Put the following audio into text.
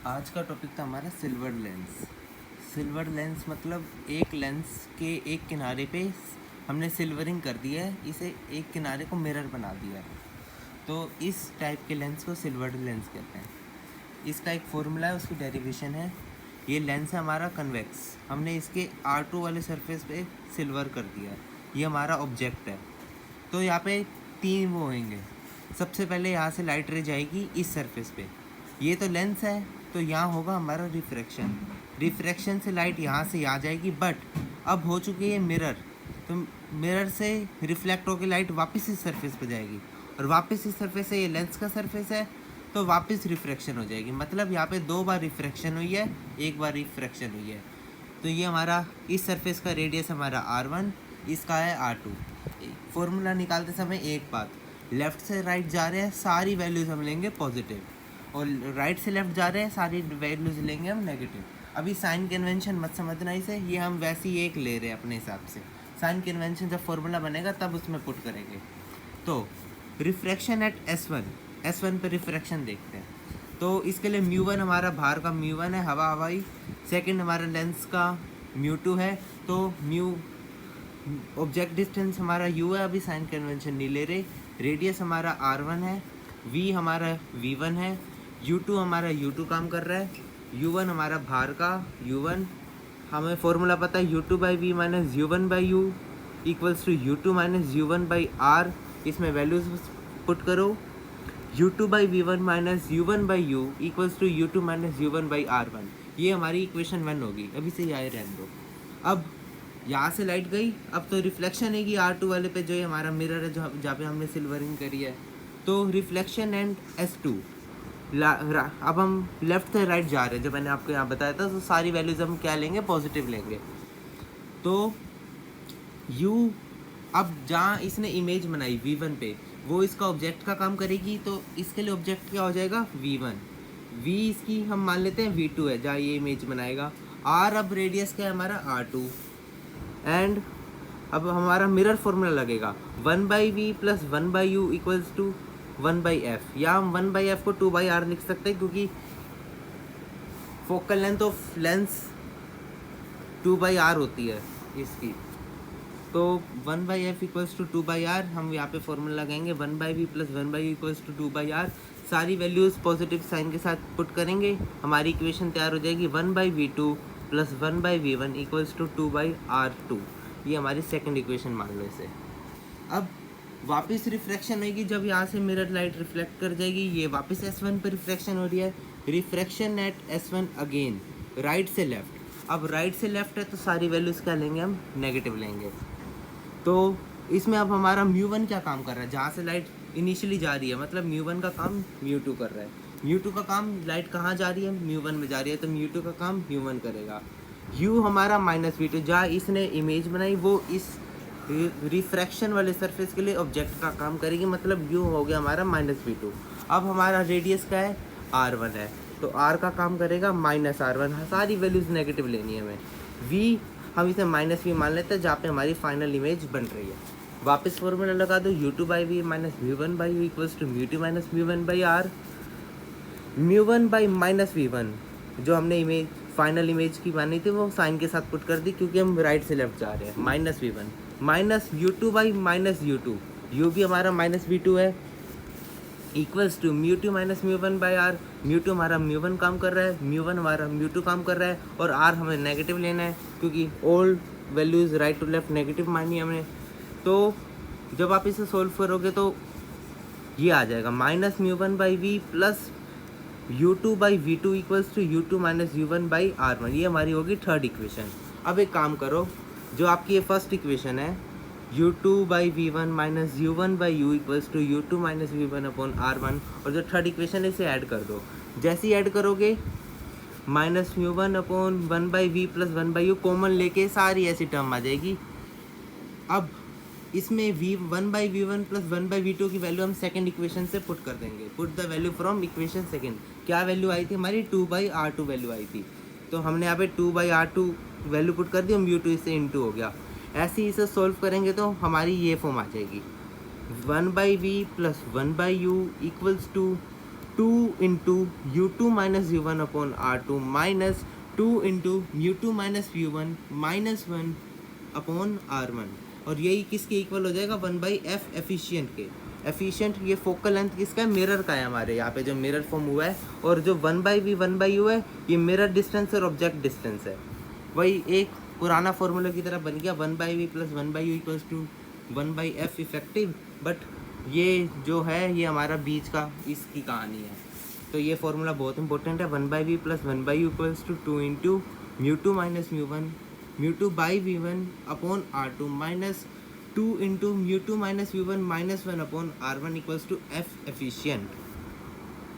आज का टॉपिक था हमारा सिल्वर लेंस। सिल्वर लेंस मतलब एक लेंस के एक किनारे पे हमने सिल्वरिंग कर दिया है, इसे एक किनारे को मिरर बना दिया है, तो इस टाइप के लेंस को सिल्वर लेंस कहते हैं। इसका एक फॉर्मूला है, उसकी डेरिवेशन है। ये लेंस है हमारा कन्वेक्स, हमने इसके R2 वाले सरफेस पे सिल्वर कर दिया है, ये हमारा ऑब्जेक्ट है। तो यहाँ पे तीन वो होंगे। सबसे पहले यहाँ से लाइट रे जाएगी इस सरफेस पे, ये तो लेंस है, तो यहाँ होगा हमारा रिफ्रैक्शन। रिफ्रैक्शन से लाइट यहाँ से यहाँ जाएगी, बट अब हो चुकी है मिरर, तो मिरर से रिफ्लेक्ट होकर लाइट वापस इस सरफेस पे जाएगी, और वापस इस सरफेस से, ये लेंस का सरफेस है, तो वापस रिफ्रैक्शन हो जाएगी। मतलब यहाँ पे दो बार रिफ्रैक्शन हुई है, एक बार रिफ्रैक्शन हुई है। तो ये हमारा इस सरफेस का रेडियस हमारा R1, इसका है R2। फॉर्मूला निकालते समय एक बात, लेफ़्ट से राइट जा रहे हैं सारी वैल्यूज़ हम लेंगे पॉजिटिव, और राइट से लेफ़्ट जा रहे हैं सारी वैल्यूज़ लेंगे हम नेगेटिव। अभी साइन कन्वेंशन मत समझना इसे, ये हम वैसे ही एक ले रहे हैं अपने हिसाब से। साइन कन्वेंशन जब फॉर्मूला बनेगा तब उसमें पुट करेंगे। तो रिफ्रैक्शन एट S1 पे रिफ्रैक्शन देखते हैं। तो इसके लिए μ1 हमारा बाहर का μ1 है, हवाई। सेकंड हमारा लेंस का μ2 है, तो म्यू ऑब्जेक्ट डिस्टेंस हमारा u है, अभी साइन कन्वेंशन नहीं ले रहे। रेडियस हमारा R1 है, v हमारा v1 है, u2 हमारा u2 काम कर रहा है, u1 हमारा बाहर का u1। हमें फॉर्मूला पता है u2 by v minus u1 by u equals to u2 minus u1 by r। इसमें वैल्यूज पुट करो, u2 by v1 minus u1 by u equals to u2 minus u1 by r1। ये हमारी equation 1 होगी। अभी से यहाँ रहने दो। अब यहाँ से लाइट गई, अब तो रिफ्लेक्शन है कि R2 वाले पे जो ये हमारा मिरर है, जो जहाँ पे हमने सिल्वरिंग करी है, तो रिफ्लेक्शन एंड S2। अब हम लेफ़्ट से राइट जा रहे हैं, जो मैंने आपको यहाँ बताया था, तो सारी वैल्यूज हम क्या लेंगे, पॉजिटिव लेंगे। तो U अब जहाँ इसने इमेज बनाई V1 पे, वो इसका ऑब्जेक्ट का काम करेगी, तो इसके लिए ऑब्जेक्ट क्या हो जाएगा, V1। V इसकी हम मान लेते हैं V2 है, जहाँ ये इमेज बनाएगा। R अब रेडियस क्या है हमारा R2, एंड अब हमारा मिरर फॉर्मूला लगेगा 1/v plus 1/u equals to 1/f। या हम 1/f को 2/r लिख सकते हैं, क्योंकि focal length of lens 2/r होती है इसकी। तो 1/f इक्वल्स टू 2/r, हम यहाँ पे फॉर्मूला लगाएंगे 1/v plus 1/u equals to 2/r। सारी वैल्यूज़ पॉजिटिव साइन के साथ पुट करेंगे, हमारी इक्वेशन तैयार हो जाएगी 1/v2 plus 1/v1 equals to 2/r2। ये हमारी सेकंड इक्वेशन मान लो इसे। अब वापस रिफ्रैक्शन होगी, जब यहाँ से मिरर लाइट रिफ्लेक्ट कर जाएगी, ये वापस S1 पर रिफ्रैक्शन हो रही है। Refraction at S1 again, right से लेफ्ट। अब राइट से लेफ्ट है, तो सारी वैल्यूज़ क्या लेंगे, हम नेगेटिव लेंगे। तो इसमें अब हमारा μ1 क्या काम कर रहा है, जहाँ से लाइट इनिशियली जा रही है, मतलब μ1 का काम μ2 कर रहा है। μ2 का काम, लाइट कहाँ जा रही है, μ1 में जा रही है, तो μ2 का काम μ1 करेगा। u हमारा -v2, जहाँ इसने इमेज बनाई वो इस रिफ्रैक्शन वाले सरफेस के लिए ऑब्जेक्ट का काम करेगी, मतलब u हो गया हमारा -v2। अब हमारा रेडियस क्या है, R1 है, तो r का काम करेगा -R1। सारी वैल्यूज़ नेगेटिव लेनी है हमें। v हम इसे -v मान लेते हैं, जहाँ पे हमारी फाइनल इमेज बन रही है। वापस फॉर्मूला लगा दो, u2 by v minus v1 by u equals to μ2 minus v1 by r। μ1 by -v1 जो हमने इमेज फाइनल इमेज की मानी थी, वो साइन के साथ पुट कर दी, क्योंकि हम राइट से लेफ्ट जा रहे हैं। -v1 minus u2 by minus u2, u भी हमारा -v2 है, equals to μ2 minus μ1 by r। μ2 हमारा μ1 काम कर रहा है, μ1 हमारा μ2 काम कर रहा है, और r हमें नेगेटिव लेना है, क्योंकि all values right to left negative मानी हमने। तो जब आप इसे सोल्व करोगे तो ये आ जाएगा -μ1 by v plus u2 by v2 equals to u2 minus u1 by r1। ये हमारी होगी थर्ड इक्वेशन। अब एक काम करो, जो आपकी ये फर्स्ट इक्वेशन है u2 by v1 minus u1 by u equals to u2 minus v1 upon r1, और जो थर्ड इक्वेशन है इसे ऐड कर दो। जैसे ही ऐड करोगे -μ1 upon 1/v plus 1/u common लेके सारी ऐसी टर्म आ जाएगी। अब इसमें v1/v1 प्लस 1/v2 की वैल्यू हम सेकंड इक्वेशन से पुट कर देंगे। Put the value from equation second. क्या वैल्यू आई थी हमारी, 2/r2 वैल्यू आई थी, तो हमने यहाँ पे 2/r2 वैल्यू पुट कर दी, हम u2 इससे इंटू हो गया। ऐसे ही इसे सॉल्व करेंगे तो हमारी ये फॉर्म आ जाएगी 1/v plus 1/u equals to two into u two minus u one upon are two minus two into mu two minus u one minus one upon are one, और यही किसके इक्वल हो जाएगा, वन बाई एफ एफिशिएंट के। Efficient ये focal length किसका है, mirror का है, हमारे यहाँ पे जो मिरर फॉर्म हुआ है, और जो one by v one by u है ये मिरर डिस्टेंस और ऑब्जेक्ट डिस्टेंस है। वही एक पुराना फॉर्मूला की तरह बन गया, one by v plus one by u equals to one by f effective, but ये जो है ये हमारा बीच का इसकी कहानी है। तो ये फॉर्मूला बहुत इंपॉर्टेंट है, one by v plus one by u equals to two into mu two minus mu one mu two by v one upon are two minus two into mu two minus u one minus one upon are one equals to F efficient.